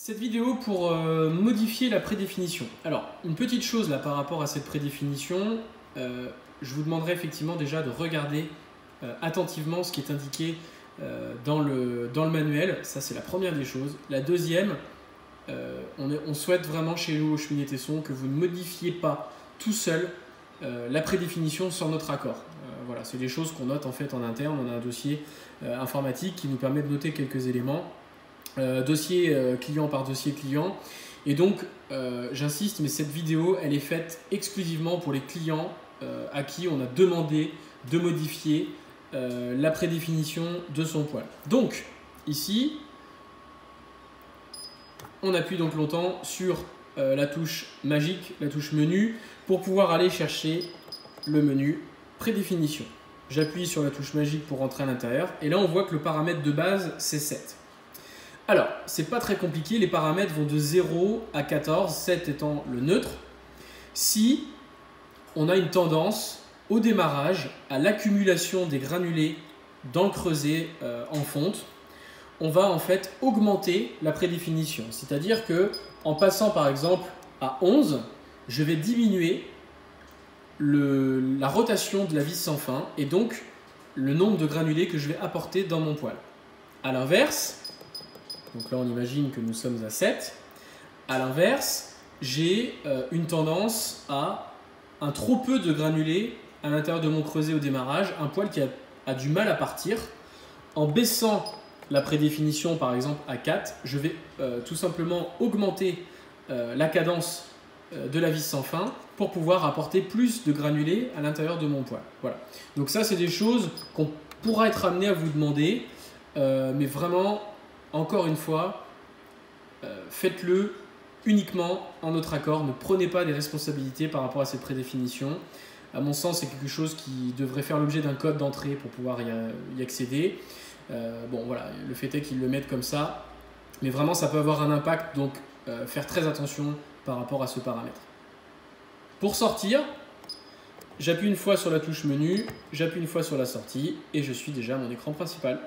Cette vidéo pour modifier la prédéfinition. Alors, une petite chose là par rapport à cette prédéfinition, je vous demanderai effectivement déjà de regarder attentivement ce qui est indiqué dans le manuel. Ça, c'est la première des choses. La deuxième, on souhaite vraiment chez nous au Cheminée Tesson que vous ne modifiez pas tout seul la prédéfinition sans notre accord. Voilà, c'est des choses qu'on note en fait en interne. On a un dossier informatique qui nous permet de noter quelques éléments. Dossier client par dossier client, et donc j'insiste, mais cette vidéo elle est faite exclusivement pour les clients à qui on a demandé de modifier la prédéfinition de son poil. Donc ici on appuie donc longtemps sur la touche magique, la touche menu, pour pouvoir aller chercher le menu prédéfinition. J'appuie sur la touche magique pour rentrer à l'intérieur, et là on voit que le paramètre de base c'est 7. Alors, c'est pas très compliqué, les paramètres vont de 0 à 14, 7 étant le neutre. Si on a une tendance au démarrage à l'accumulation des granulés dans le creuset en fonte, on va en fait augmenter la prédéfinition. C'est-à-dire que en passant par exemple à 11, je vais diminuer la rotation de la vis sans fin et donc le nombre de granulés que je vais apporter dans mon poil. A l'inverse, donc là, on imagine que nous sommes à 7. À l'inverse, j'ai une tendance à un trop peu de granulés à l'intérieur de mon creuset au démarrage, un poil qui a du mal à partir. En baissant la prédéfinition, par exemple, à 4, je vais tout simplement augmenter la cadence de la vis sans fin pour pouvoir apporter plus de granulés à l'intérieur de mon poil. Voilà. Donc ça, c'est des choses qu'on pourra être amené à vous demander, mais vraiment... Encore une fois, faites-le uniquement en notre accord. Ne prenez pas des responsabilités par rapport à cette prédéfinition. À mon sens, c'est quelque chose qui devrait faire l'objet d'un code d'entrée pour pouvoir y accéder. Bon, voilà, le fait est qu'ils le mettent comme ça. Mais vraiment, ça peut avoir un impact. Donc, faire très attention par rapport à ce paramètre. Pour sortir, j'appuie une fois sur la touche menu, j'appuie une fois sur la sortie et je suis déjà à mon écran principal.